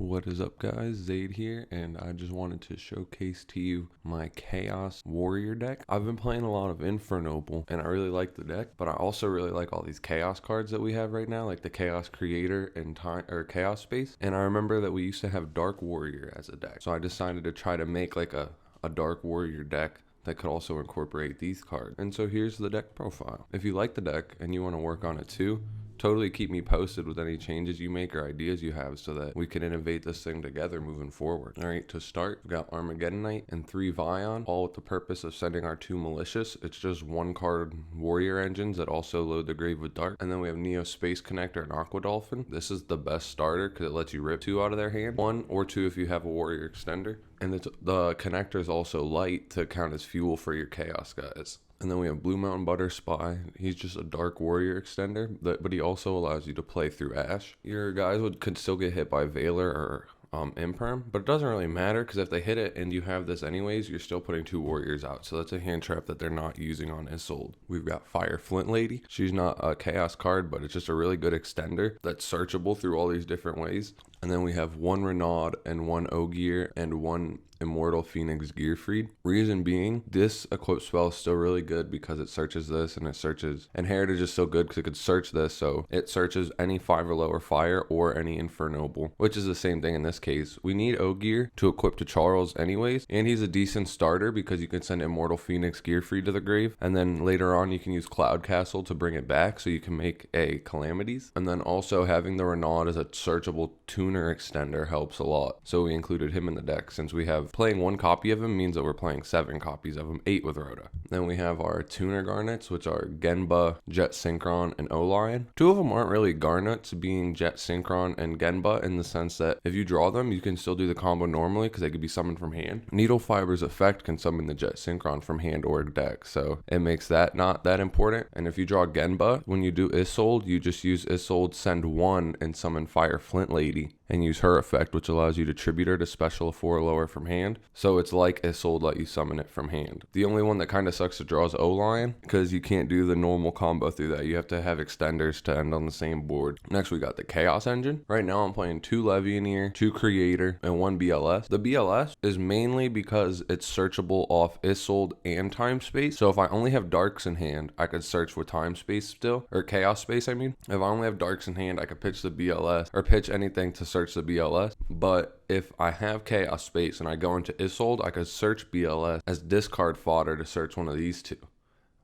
What is up, guys? Zaid here, and I just wanted to showcase to you my Chaos Warrior deck. I've been playing a lot of Infernoble, and I really like the deck, but I also really like all these Chaos cards that we have right now, like the Chaos Creator and Chaos Space. And I remember that we used to have Dark Warrior as a deck, so I decided to try to make like a Dark Warrior deck that could also incorporate these cards. And so here's the deck profile. If you like the deck and you want to work on it too, totally keep me posted with any changes you make or ideas you have so that we can innovate this thing together moving forward. All right, to start, we've got Armageddonite and 3 Vion, all with the purpose of sending our 2 Malicious. It's just 1 card warrior engines that also load the grave with dark. And then we have Neo Space Connector and Aqua Dolphin. This is the best starter because it lets you rip 2 out of their hand. 1 or 2 if you have a warrior extender. And the connector is also light to count as fuel for your chaos guys. And then we have Blue Mountain Butter Spy. He's just a Dark Warrior extender, but he also allows you to play through Ash. Your guys could still get hit by Valor or Imperm, but it doesn't really matter because if they hit it and you have this anyways, you're still putting 2 warriors out. So that's a hand trap that they're not using on Isolde. We've got Fire Flint Lady. She's not a chaos card, but it's just a really good extender that's searchable through all these different ways. And then we have 1 Renaud and 1 Ogier and 1 Immortal Phoenix Gearfried. Reason being, this equip spell is still really good because it searches this and it searches, and Heritage is so good because it could search this, so it searches any 5 or lower fire or any Infernoble, which is the same thing in this case. We need Ogier to equip to Charles anyways, and he's a decent starter because you can send Immortal Phoenix Gearfried to the grave, and then later on you can use Cloud Castle to bring it back so you can make a Calamities. And then also having the Renaud as a searchable tuner extender helps a lot, so we included him in the deck since we have playing 1 copy of him means that we're playing 7 copies of him, 8 with Rhoda. Then we have our tuner Garnets, which are Genba, Jet Synchron, and Olion. 2 of them aren't really Garnets, being Jet Synchron and Genba, in the sense that if you draw them, you can still do the combo normally because they could be summoned from hand. Needle Fiber's effect can summon the Jet Synchron from hand or deck, so it makes that not that important. And if you draw Genba, when you do Isolde, you just use Isolde, send 1, and summon Fire Flint Lady, and use her effect, which allows you to tribute her to special 4 or lower from hand. So it's like Isolde let you summon it from hand. The only one that kind of sucks to draw is Olion, because you can't do the normal combo through that. You have to have extenders to end on the same board. Next, we got the Chaos Engine. Right now, I'm playing 2 Levianeer, 2 Creator, and 1 BLS. The BLS is mainly because it's searchable off Isolde and Time Space. So if I only have Darks in hand, I could search with Time Space still, or Chaos Space, I mean. If I only have Darks in hand, I could pitch the BLS, or pitch anything to search the BLS. But if I have Chaos Space and I go into Isolde, I could search BLS as discard fodder to search one of these 2,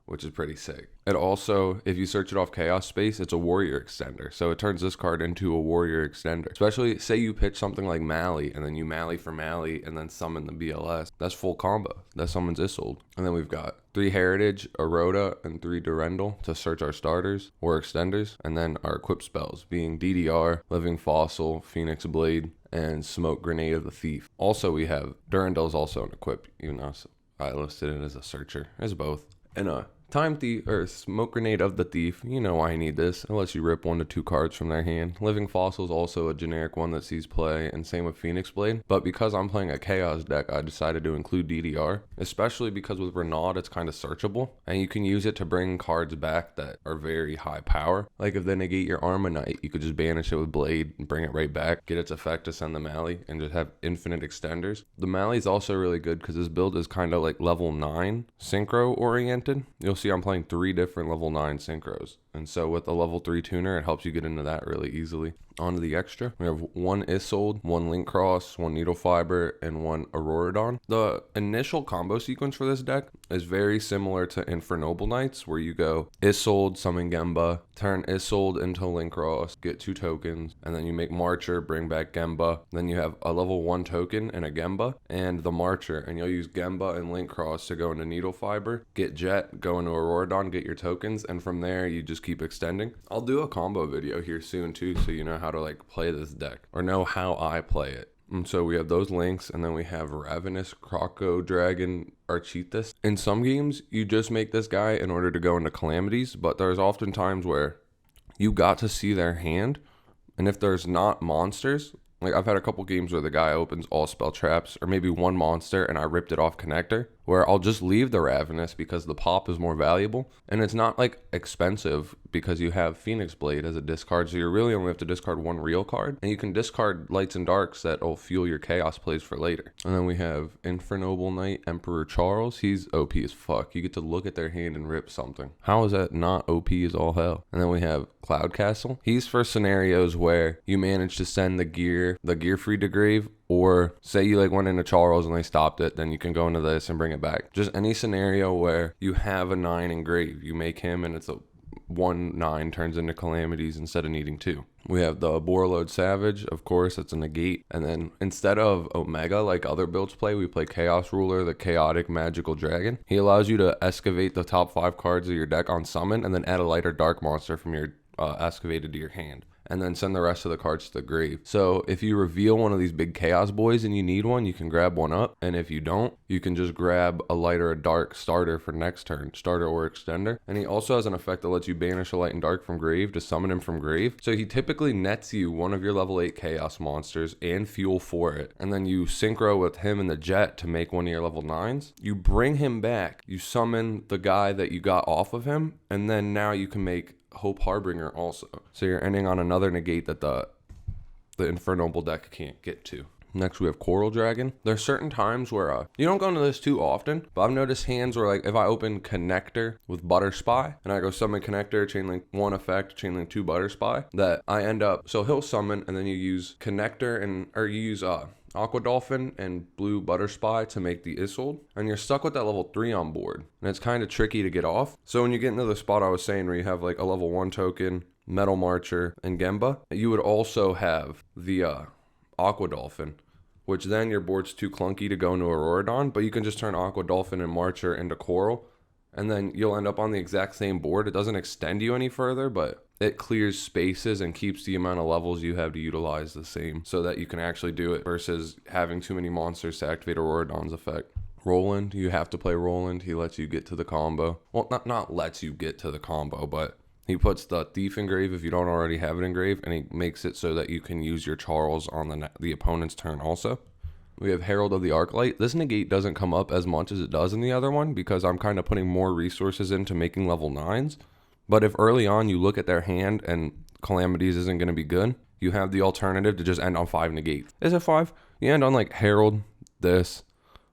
which is pretty sick. It also, if you search it off Chaos Space, it's a warrior extender. So it turns this card into a warrior extender. Especially, say you pitch something like Mally, and then you Mally for Mally, and then summon the BLS. That's full combo. That summons Isolde. And then we've got 3 Heritage, a Rhoda, and 3 Durendal to search our starters or extenders. And then our equip spells, being DDR, Living Fossil, Phoenix Blade, and Smoke Grenade of the Thief. Also, we have Durendal's also an equip, even though I listed it as a searcher, as both. And Time Thief, or Smoke Grenade of the Thief, you know why I need this. It lets you rip 1 to 2 cards from their hand. Living Fossil is also a generic one that sees play, and same with Phoenix Blade. But because I'm playing a Chaos deck, I decided to include DDR, especially because with Renaud, it's kind of searchable, and you can use it to bring cards back that are very high power. Like if they negate your Armanite, you could just banish it with Blade and bring it right back, get its effect to send the Mally, and just have infinite extenders. The Mally is also really good because this build is kind of like level 9 synchro oriented. You'll see I'm playing 3 different level 9 synchros. And so with a level 3 tuner, it helps you get into that really easily. On to the extra. We have 1 Isolde, 1 Link Cross, 1 Needle Fiber, and 1 Auroradon. The initial combo sequence for this deck is very similar to Infernoble Knights, where you go Isolde, summon Genba, turn Isolde into Link Cross, get 2 tokens, and then you make Marcher, bring back Genba. Then you have a level 1 token and a Genba, and the Marcher, and you'll use Genba and Link Cross to go into Needle Fiber, get Jet, go into Auroradon, get your tokens, and from there you just keep extending. I'll do a combo video here soon too, so you know how to like play this deck, or know how I play it. And so we have those links, and then we have Ravenous, Croco, Dragon, Archeathus. In some games, you just make this guy in order to go into Calamities, but there's often times where you got to see their hand, and if there's not monsters, like I've had a couple games where the guy opens all spell traps, or maybe 1 monster, and I ripped it off connector, where I'll just leave the Ravenous because the pop is more valuable, and it's not like expensive because you have Phoenix Blade as a discard, so you really only have to discard one real card, and you can discard Lights and Darks that will fuel your Chaos plays for later. And then we have Infernoble Knight Emperor Charles. He's OP as fuck. You get to look at their hand and rip something. How is that not OP as all hell? And then we have Cloud Castle. He's for scenarios where you manage to send the gear free to grave, or say you like went into Charles and they stopped it, then you can go into this and bring it back. Just any scenario where you have a 9 in grave, you make him and it's a 1/9 turns into Calamities instead of needing 2. We have the Borreload Savage, of course, that's a negate. And then instead of Omega, like other builds play, we play Chaos Ruler, the Chaotic Magical Dragon. He allows you to excavate the top 5 cards of your deck on summon and then add a light or dark monster from your excavated to your hand, and then send the rest of the cards to the grave. So if you reveal one of these big Chaos boys and you need one, you can grab one up. And if you don't, you can just grab a light or a dark starter for next turn, starter or extender. And he also has an effect that lets you banish a light and dark from grave to summon him from grave. So he typically nets you one of your level 8 Chaos monsters and fuel for it. And then you synchro with him and the Jet to make one of your level 9s. You bring him back, you summon the guy that you got off of him, and then now you can make Hope Harbinger also. So you're ending on another negate that the Infernoble deck can't get to. Next, we have Coral Dragon. There's certain times where you don't go into this too often, but I've noticed hands where, like, if I open Connector with Butter Spy and I go summon Connector, chainlink 1 effect, chainlink 2 Butter Spy, that I end up, so he'll summon and then you use Connector or you use Aqua Dolphin and Blue Butter Spy to make the Isolde, and you're stuck with that level 3 on board, and it's kind of tricky to get off. So when you get into the spot I was saying where you have like a level 1 token, Metal Marcher, and Gemba, you would also have the Aqua Dolphin, which then your board's too clunky to go into Auroradon, but you can just turn Aqua Dolphin and Marcher into Coral, and then you'll end up on the exact same board. It doesn't extend you any further, but it clears spaces and keeps the amount of levels you have to utilize the same so that you can actually do it versus having too many monsters to activate Auroradon's effect. Roland, you have to play Roland. He lets you get to the combo. Well, not lets you get to the combo, but he puts the Thief in grave if you don't already have it in grave, and he makes it so that you can use your Charles on the opponent's turn also. We have Herald of the Arclight. This negate doesn't come up as much as it does in the other one because I'm kind of putting more resources into making level 9s. But if early on you look at their hand and Calamities isn't going to be good, you have the alternative to just end on 5 negates. Is it 5? You end on like Herald, this,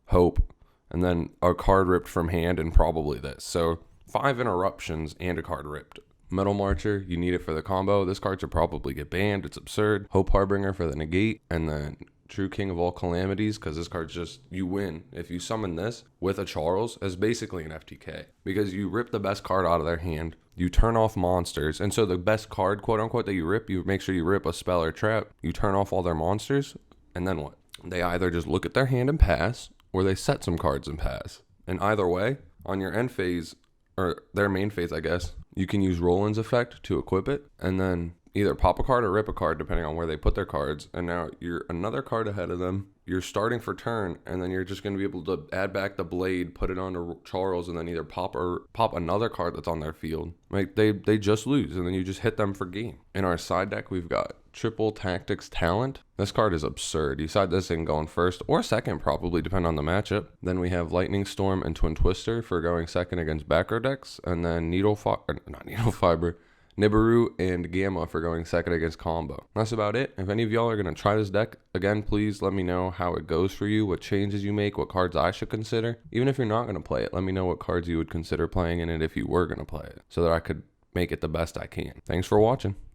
Hope, and then a card ripped from hand and probably this. So 5 interruptions and a card ripped. Metal Marcher, you need it for the combo. This card should probably get banned. It's absurd. Hope Harbinger for the negate, and then True King of all Calamities, because this card's just, you win. If you summon this with a Charles, as basically an FTK, because you rip the best card out of their hand, you turn off monsters, and so the best card, quote unquote, that you make sure you rip a spell or trap, you turn off all their monsters, and then what? They either just look at their hand and pass, or they set some cards and pass. And either way, on your end phase, or their main phase, I guess, you can use Roland's effect to equip it, and then either pop a card or rip a card depending on where they put their cards, and now you're another card ahead of them. You're starting for turn, and then you're just going to be able to add back the blade, put it onto Charles, and then either pop another card that's on their field. Like they just lose, and then you just hit them for game. In our side deck, we've got Triple Tactics Talent. This card is absurd. You side this thing going first or second, probably depending on the matchup. Then we have Lightning Storm and Twin Twister for going second against backer decks, and then Nibiru and Gamma for going second against combo. That's about it. If any of y'all are going to try this deck, again, please let me know how it goes for you, what changes you make, what cards I should consider. Even if you're not going to play it, let me know what cards you would consider playing in it if you were going to play it, so that I could make it the best I can. Thanks for watching.